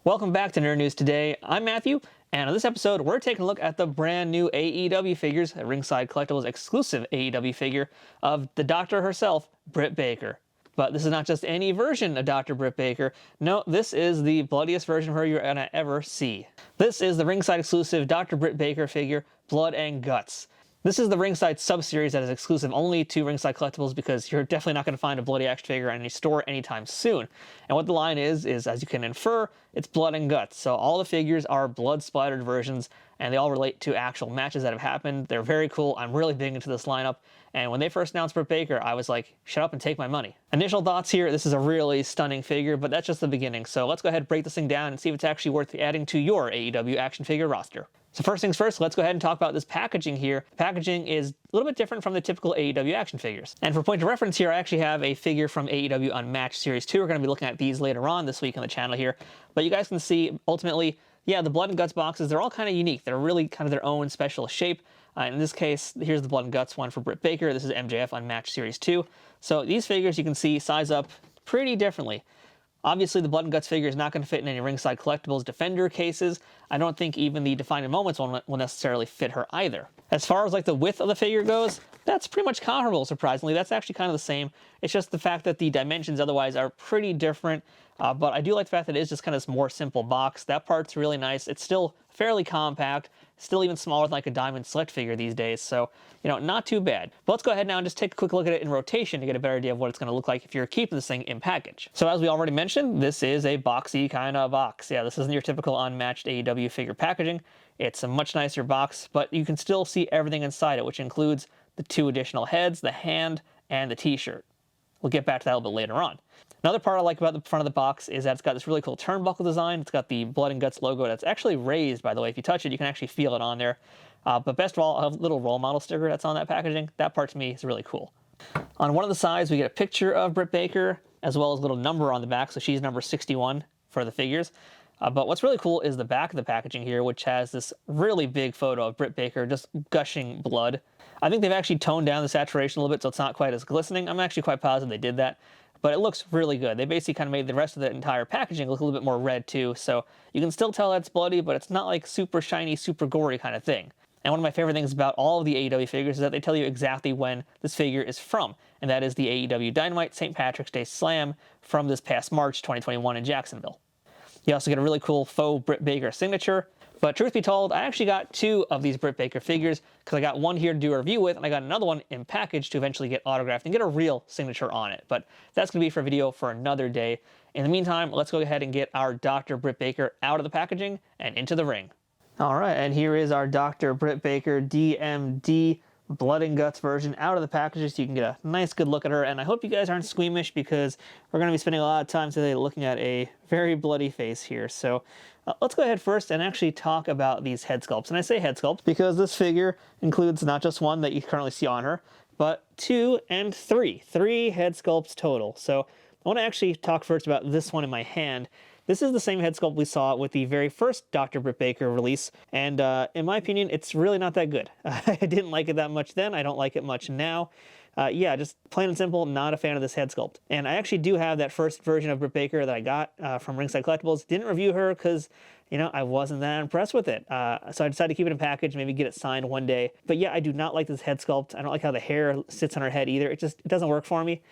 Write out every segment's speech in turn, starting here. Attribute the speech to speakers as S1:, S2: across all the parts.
S1: Welcome back to Nerd News Today. I'm Matthew, and on this episode, we're taking a look at the brand new AEW figures, a Ringside Collectibles Exclusive AEW figure of the Doctor herself, Britt Baker. But this is not just any version of Dr. Britt Baker. No, this is the bloodiest version of her you're gonna ever see. This is the Ringside exclusive Dr. Britt Baker figure, Blood and Guts. This is the Ringside sub-series that is exclusive only to Ringside Collectibles because you're definitely not going to find a bloody action figure in any store anytime soon. And what the line is, as you can infer, it's blood and guts. So all the figures are blood-splattered versions, and they all relate to actual matches that have happened. They're very cool. I'm really big into this lineup. And when they first announced Britt Baker, I was like, shut up and take my money. Initial thoughts here, this is a really stunning figure, but that's just the beginning. So let's go ahead and break this thing down and see if it's actually worth adding to your AEW action figure roster. So first things first, let's go ahead and talk about this packaging here. The packaging is a little bit different from the typical AEW action figures. And for point of reference here, I actually have a figure from AEW Unmatched Series 2. We're going to be looking at these later on this week on the channel here. But you guys can see, ultimately, yeah, the Blood and Guts boxes, they're all kind of unique. They're really kind of their own special shape. In this case, here's the Blood and Guts one for Britt Baker. This is MJF Unmatched Series 2. So these figures, you can see, size up pretty differently. Obviously, the Blood and Guts figure is not going to fit in any Ringside Collectibles Defender cases. I don't think even the Defining Moments one will necessarily fit her either. As far as like the width of the figure goes, that's pretty much comparable, surprisingly. That's actually kind of the same. It's just the fact that the dimensions otherwise are pretty different. But I do like the fact that it is just kind of this more simple box. That part's really nice. It's still fairly compact, still even smaller than like a Diamond Select figure these days. So, you know, not too bad. But let's go ahead now and just take a quick look at it in rotation to get a better idea of what it's going to look like if you're keeping this thing in package. So as we already mentioned, this is a boxy kind of box. Yeah, this isn't your typical unmatched AEW figure packaging. It's a much nicer box, but you can still see everything inside it, which includes the two additional heads, the hand, and the t-shirt. We'll get back to that a little bit later on. Another part I like about the front of the box is that it's got this really cool turnbuckle design. It's got the Blood and Guts logo that's actually raised, by the way. If you touch it, you can actually feel it on there. But best of all, a little role model sticker that's on that packaging. That part to me is really cool. On one of the sides, we get a picture of Britt Baker, as well as a little number on the back. So she's number 61 for the figures. But what's really cool is the back of the packaging here, which has this really big photo of Britt Baker just gushing blood. I think they've actually toned down the saturation a little bit so it's not quite as glistening. I'm actually quite positive they did that, but it looks really good. They basically kind of made the rest of the entire packaging look a little bit more red too, so you can still tell that's bloody, but it's not like super shiny, super gory kind of thing. And one of my favorite things about all of the AEW figures is that they tell you exactly when this figure is from, and that is the AEW Dynamite St. Patrick's Day Slam from this past March 2021 in Jacksonville. You also get a really cool faux Britt Baker signature. But truth be told, I actually got two of these Britt Baker figures because I got one here to do a review with, and I got another one in package to eventually get autographed and get a real signature on it. But that's going to be for a video for another day. In the meantime, let's go ahead and get our Dr. Britt Baker out of the packaging and into the ring. All right, and here is our Dr. Britt Baker DMD Blood and Guts version out of the package so you can get a nice good look at her. And I hope you guys aren't squeamish because we're going to be spending a lot of time today looking at a very bloody face here. So let's go ahead first and actually talk about these head sculpts. And I say head sculpts because this figure includes not just one that you currently see on her, but two and three head sculpts total. So I want to actually talk first about this one in my hand. This is the same head sculpt we saw with the very first Dr. Britt Baker release, and in my opinion, it's really not that good. I didn't like it that much then, I don't like it much now. Yeah, just plain and simple, not a fan of this head sculpt. And I actually do have that first version of Britt Baker that I got from Ringside Collectibles. Didn't review her because, you know, I wasn't that impressed with it. So I decided to keep it in package, maybe get it signed one day. But yeah, I do not like this head sculpt. I don't like how the hair sits on her head either. It doesn't work for me.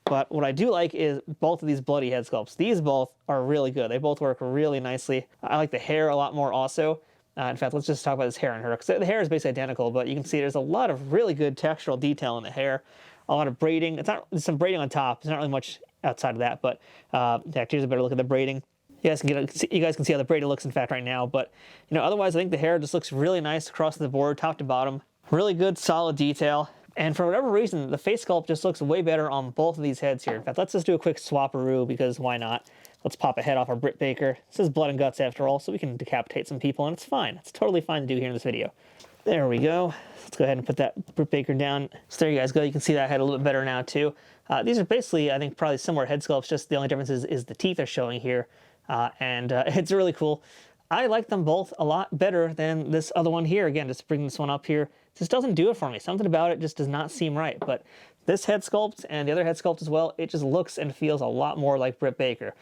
S1: But what I do like is both of these bloody head sculpts. These both are really good. They both work really nicely. I like the hair a lot more also. In fact, let's just talk about this hair on her, because the hair is basically identical, but you can see there's a lot of really good textural detail in the hair, a lot of braiding. There's some braiding on top. There's not really much outside of that, but here's a better look at the braiding. You guys can see how the braiding looks, in fact, right now. But you know, otherwise, I think the hair just looks really nice across the board, top to bottom. Really good, solid detail. And for whatever reason, the face sculpt just looks way better on both of these heads here. In fact, let's just do a quick swap-a-roo, because why not? Let's pop a head off our Britt Baker. This is Blood and Guts after all, so we can decapitate some people, and it's fine. It's totally fine to do here in this video. There we go. Let's go ahead and put that Britt Baker down. So there you guys go. You can see that head a little bit better now, too. These are basically, I think, probably similar head sculpts, just the only difference is the teeth are showing here. It's really cool. I like them both a lot better than this other one here. Again, just bring this one up here. Just doesn't do it for me. Something about it just does not seem right. But this head sculpt and the other head sculpt as well, it just looks and feels a lot more like Britt Baker.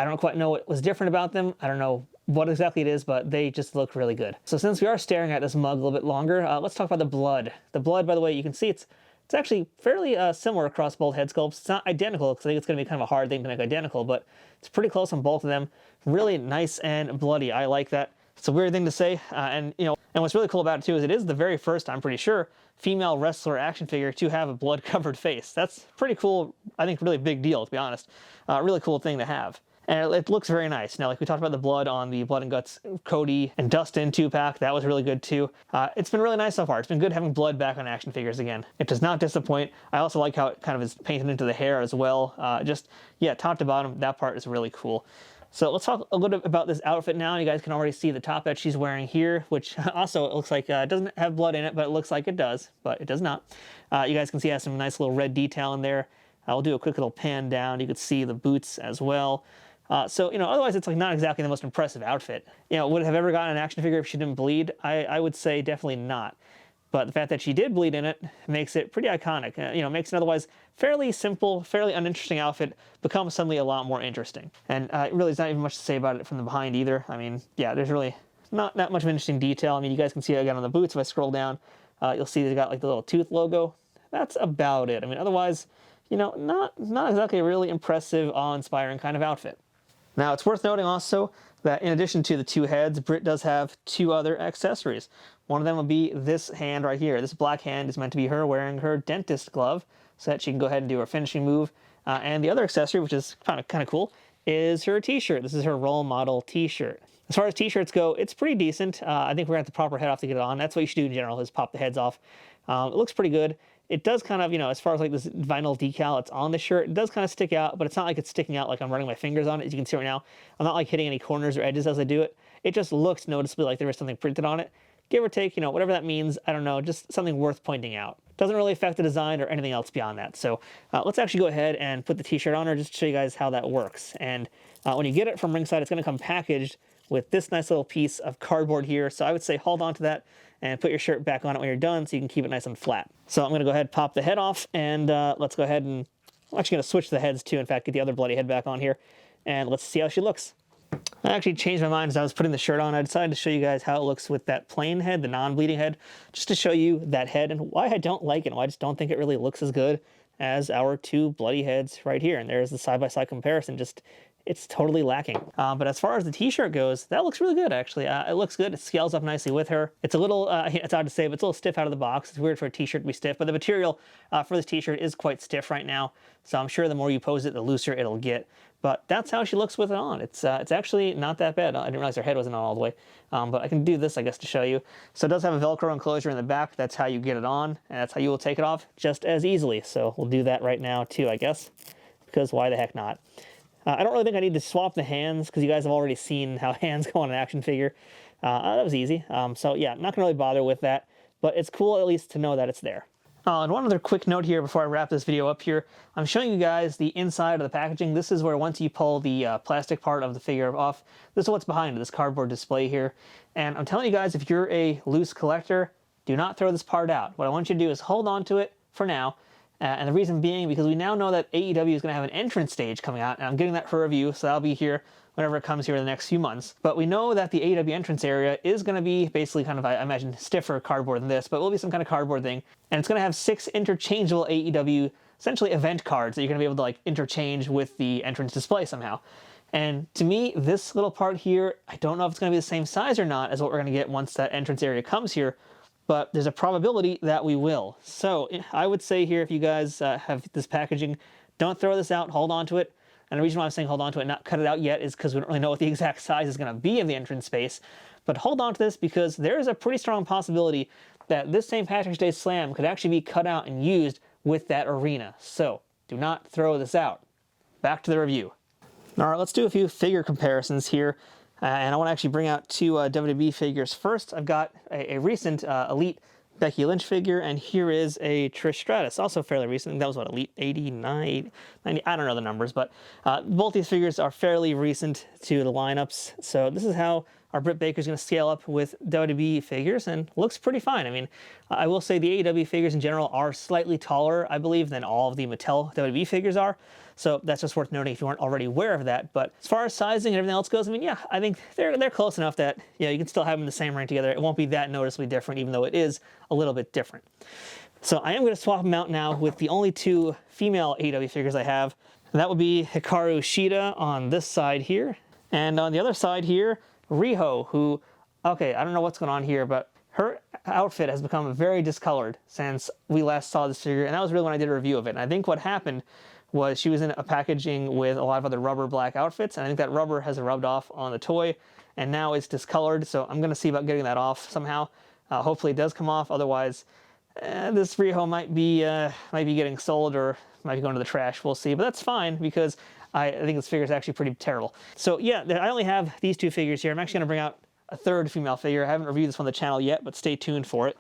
S1: I don't quite know what was different about them. I don't know what exactly it is, but they just look really good. So since we are staring at this mug a little bit longer, let's talk about the blood. The blood, by the way, you can see it's actually fairly similar across both head sculpts. It's not identical, because I think it's going to be kind of a hard thing to make identical, but it's pretty close on both of them. Really nice and bloody. I like that. It's a weird thing to say, and what's really cool about it too is it is the very first, I'm pretty sure, female wrestler action figure to have a blood-covered face. That's pretty cool. I think really big deal, to be honest. Really cool thing to have. And it looks very nice. Now, like we talked about the blood on the Blood and Guts Cody and Dustin 2-pack, that was really good too. It's been really nice so far. It's been good having blood back on action figures again. It does not disappoint. I also like how it kind of is painted into the hair as well. Yeah, top to bottom, that part is really cool. So let's talk a little bit about this outfit now. You guys can already see the top that she's wearing here, which also it looks like doesn't have blood in it, but it looks like it does, but it does not. You guys can see it has some nice little red detail in there. I'll do a quick little pan down. You can see the boots as well. So, otherwise it's like not exactly the most impressive outfit. Would it have ever gotten an action figure if she didn't bleed? I would say definitely not. But the fact that she did bleed in it makes it pretty iconic. Makes an otherwise fairly simple, fairly uninteresting outfit become suddenly a lot more interesting. And really, there's not even much to say about it from the behind either. I mean, yeah, there's really not that much of interesting detail. I mean, you guys can see it again on the boots. If I scroll down, you'll see they've got like the little tooth logo. That's about it. I mean, otherwise, not exactly a really impressive, awe-inspiring kind of outfit. Now, it's worth noting also that in addition to the two heads, Britt does have two other accessories. One of them will be this hand right here. This black hand is meant to be her wearing her dentist glove so that she can go ahead and do her finishing move. And the other accessory, which is kind of cool, is her t-shirt. This is her role model t-shirt. As far as t-shirts go, it's pretty decent. I think we're going to have to pop her head off to get it on. That's what you should do in general, is pop the heads off. It looks pretty good. It does kind of, as far as like this vinyl decal that's on the shirt, it does kind of stick out, but it's not like it's sticking out like I'm running my fingers on it. As you can see right now, I'm not like hitting any corners or edges as I do it. It just looks noticeably like there is something printed on it. Give or take, whatever that means, I don't know, just something worth pointing out. Doesn't really affect the design or anything else beyond that. So let's actually go ahead and put the t-shirt on her just to show you guys how that works. And when you get it from Ringside, it's going to come packaged with this nice little piece of cardboard here. So I would say hold on to that and put your shirt back on it when you're done so you can keep it nice and flat. So I'm going to go ahead and pop the head off, and let's go ahead and I'm actually going to switch the heads too. In fact, get the other bloody head back on here, and let's see how she looks. I actually changed my mind as I was putting the shirt on. I decided to show you guys how it looks with that plain head, the non-bleeding head, just to show you that head and why I don't like it, and why I just don't think it really looks as good as our two bloody heads right here. And there's the side-by-side comparison. Just, it's totally lacking. But as far as the t-shirt goes, that looks really good, actually. It looks good. It scales up nicely with her. It's a little, it's odd to say, but it's a little stiff out of the box. It's weird for a t-shirt to be stiff, but the material for this t-shirt is quite stiff right now. So I'm sure the more you pose it, the looser it'll get. But that's how she looks with it on. It's actually not that bad. I didn't realize her head wasn't on all the way. But I can do this, I guess, to show you. So it does have a Velcro enclosure in the back. That's how you get it on, and that's how you will take it off just as easily. So we'll do that right now too, I guess, because why the heck not? I don't really think I need to swap the hands, because you guys have already seen how hands go on an action figure. That was easy. So yeah, not gonna really bother with that, but it's cool at least to know that it's there. And one other quick note here before I wrap this video up here. I'm showing you guys the inside of the packaging. This is where once you pull the plastic part of the figure off, this is what's behind it, this cardboard display here. And I'm telling you guys, if you're a loose collector, do not throw this part out. What I want you to do is hold on to it for now. And the reason being, because we now know that AEW is going to have an entrance stage coming out, and I'm getting that for review, so that'll be here whenever it comes here in the next few months. But we know that the AEW entrance area is going to be basically kind of, I imagine, stiffer cardboard than this, but it will be some kind of cardboard thing. And it's going to have 6 interchangeable AEW, essentially event cards that you're going to be able to like interchange with the entrance display somehow. And to me, this little part here, I don't know if it's going to be the same size or not as what we're going to get once that entrance area comes here, but there's a probability that we will. So I would say here, if you guys have this packaging, don't throw this out, hold on to it. And the reason why I'm saying hold on to it, not cut it out yet, is because we don't really know what the exact size is going to be of the entrance space. But hold on to this, because there is a pretty strong possibility that this St. Patrick's Day Slam could actually be cut out and used with that arena. So do not throw this out. Back to the review. All right, let's do a few figure comparisons here. And I want to actually bring out 2 WWE figures. First, I've got a recent Elite Becky Lynch figure, and here is a Trish Stratus, also fairly recent. That was what, Elite 89, 90, I don't know the numbers, but both these figures are fairly recent to the lineups. So this is how our Britt Baker is going to scale up with WWE figures and looks pretty fine. I mean, I will say the AEW figures in general are slightly taller, I believe, than all of the Mattel WWE figures are. So that's just worth noting if you weren't already aware of that. But as far as sizing and everything else goes, I mean, yeah, I think they're close enough that, you know, you can still have them in the same ring together. It won't be that noticeably different, even though it is a little bit different. So I am going to swap them out now with the only two female AEW figures I have. And that would be Hikaru Shida on this side here. And on the other side here, Riho, who, okay, I don't know what's going on here, but her outfit has become very discolored since we last saw this figure. And that was really when I did a review of it. And I think what happened was she was in a packaging with a lot of other rubber black outfits. And I think that rubber has rubbed off on the toy. And now it's discolored. So I'm going to see about getting that off somehow. Hopefully it does come off. Otherwise, this Riho might be getting sold or might be going to the trash. We'll see, but that's fine because I think this figure is actually pretty terrible. So yeah, I only have these two figures here. I'm actually going to bring out a third female figure. I haven't reviewed this on the channel yet, but stay tuned for it.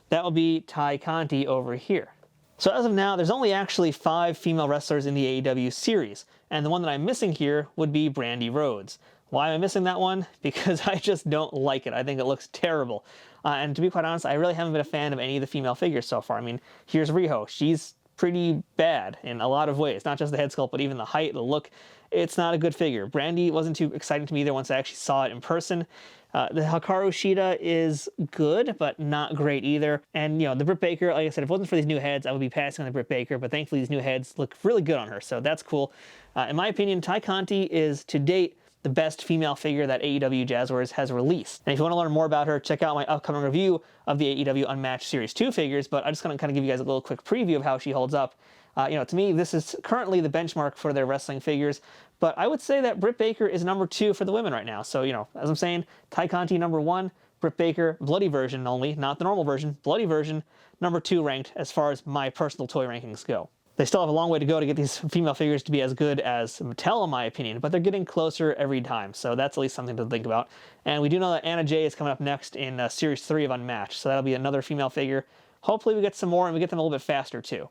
S1: That will be Ty Conti over here. So as of now, there's only actually 5 female wrestlers in the AEW series, and the one that I'm missing here would be Brandy Rhodes. Why am I missing that one? Because I just don't like it. I think it looks terrible. And to be quite honest, I really haven't been a fan of any of the female figures so far. I mean, here's Riho. She's pretty bad in a lot of ways. Not just the head sculpt, but even the height, the look. It's not a good figure. Brandy wasn't too exciting to me either once I actually saw it in person. The Hikaru Shida is good, but not great either. And, you know, the Britt Baker, like I said, if it wasn't for these new heads, I would be passing on the Britt Baker, but thankfully these new heads look really good on her, so that's cool. In my opinion, Ty Conti is, to date, the best female figure that AEW Jazwares has released. And if you want to learn more about her, check out my upcoming review of the AEW Unmatched Series 2 figures, but I'm just going to kind of give you guys a little quick preview of how she holds up. You know, to me, this is currently the benchmark for their wrestling figures, but I would say that Britt Baker is number 2 for the women right now. So, you know, as I'm saying, Ty Conti number 1, Britt Baker, bloody version only, not the normal version, bloody version, number 2 ranked as far as my personal toy rankings go. They still have a long way to go to get these female figures to be as good as Mattel, in my opinion, but they're getting closer every time, so that's at least something to think about. And we do know that Anna Jay is coming up next in Series 3 of Unmatched, so that'll be another female figure. Hopefully we get some more, and we get them a little bit faster, too.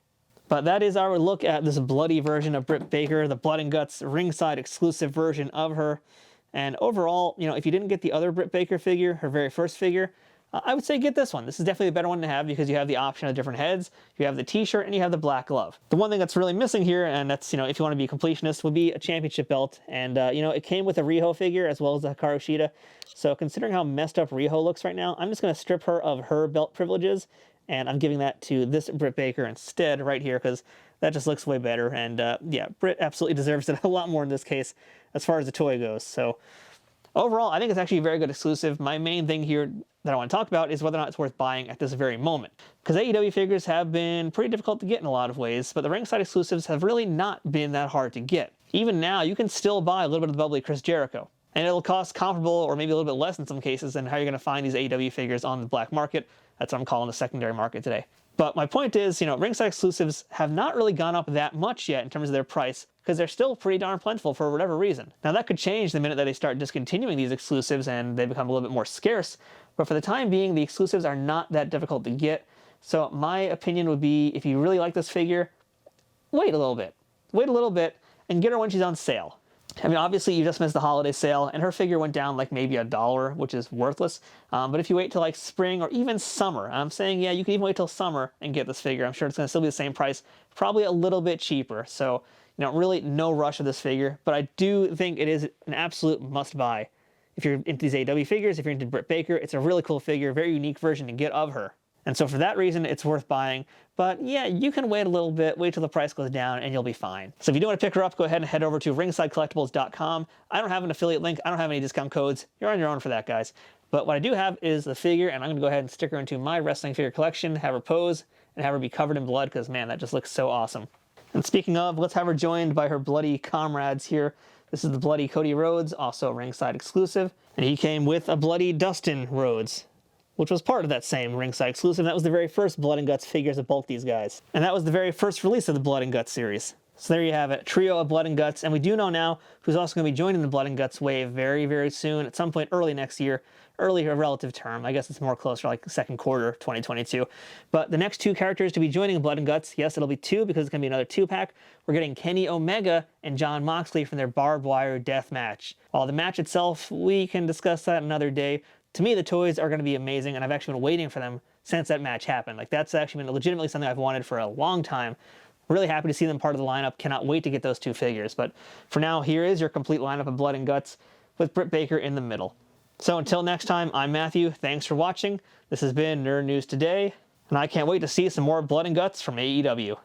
S1: But that is our look at this bloody version of Britt Baker, the Blood and Guts ringside exclusive version of her. And overall, you know, if you didn't get the other Britt Baker figure, her very first figure, I would say get this one. This is definitely a better one to have because you have the option of different heads, you have the t-shirt, and you have the black glove. The one thing that's really missing here, and that's, you know, if you want to be a completionist, would be a championship belt. And, you know, it came with a Riho figure as well as the Hikaru Shida. So considering how messed up Riho looks right now, I'm just going to strip her of her belt privileges, and I'm giving that to this Britt Baker instead right here because that just looks way better. And, yeah, Britt absolutely deserves it a lot more in this case as far as the toy goes. So overall, I think it's actually a very good exclusive. My main thing here that I want to talk about is whether or not it's worth buying at this very moment. Because AEW figures have been pretty difficult to get in a lot of ways, but the ringside exclusives have really not been that hard to get. Even now, you can still buy a little bit of the bubbly Chris Jericho. And it'll cost comparable or maybe a little bit less in some cases than how you're going to find these AEW figures on the black market. That's what I'm calling the secondary market today. But my point is, you know, ringside exclusives have not really gone up that much yet in terms of their price because they're still pretty darn plentiful for whatever reason. Now that could change the minute that they start discontinuing these exclusives and they become a little bit more scarce, but for the time being, the exclusives are not that difficult to get. So my opinion would be, if you really like this figure, wait a little bit. Wait a little bit and get her when she's on sale. I mean, obviously you just missed the holiday sale and her figure went down like maybe $1, which is worthless. But if you wait till like spring or even summer, I'm saying, yeah, you can even wait till summer and get this figure. I'm sure it's going to still be the same price, probably a little bit cheaper. So, you know, really no rush of this figure, but I do think it is an absolute must buy. If you're into these AEW figures, if you're into Britt Baker, it's a really cool figure, very unique version to get of her. And so for that reason, it's worth buying. But yeah, you can wait a little bit, wait till the price goes down, and you'll be fine. So if you do want to pick her up, go ahead and head over to ringsidecollectibles.com. I don't have an affiliate link. I don't have any discount codes. You're on your own for that, guys. But what I do have is the figure, and I'm going to go ahead and stick her into my wrestling figure collection, have her pose, and have her be covered in blood, because, man, that just looks so awesome. And speaking of, let's have her joined by her bloody comrades here. This is the bloody Cody Rhodes, also a ringside exclusive. And he came with a bloody Dustin Rhodes, which was part of that same ringside exclusive. That was the very first Blood and Guts figures of both these guys. And that was the very first release of the Blood and Guts series. So there you have it, trio of Blood and Guts, and we do know now who's also going to be joining the Blood and Guts wave very, very soon, at some point early next year. Early a relative term, I guess it's more closer like second quarter 2022. But the next two characters to be joining Blood and Guts, yes, it'll be two because it's going to be another two-pack. We're getting Kenny Omega and Jon Moxley from their barbed wire death match. While the match itself, we can discuss that another day. To me, the toys are going to be amazing, and I've actually been waiting for them since that match happened. Like, that's actually been legitimately something I've wanted for a long time. Really happy to see them part of the lineup. Cannot wait to get those two figures. But for now, here is your complete lineup of Blood and Guts with Britt Baker in the middle. So until next time, I'm Matthew. Thanks for watching. This has been Nerd News Today, and I can't wait to see some more Blood and Guts from AEW.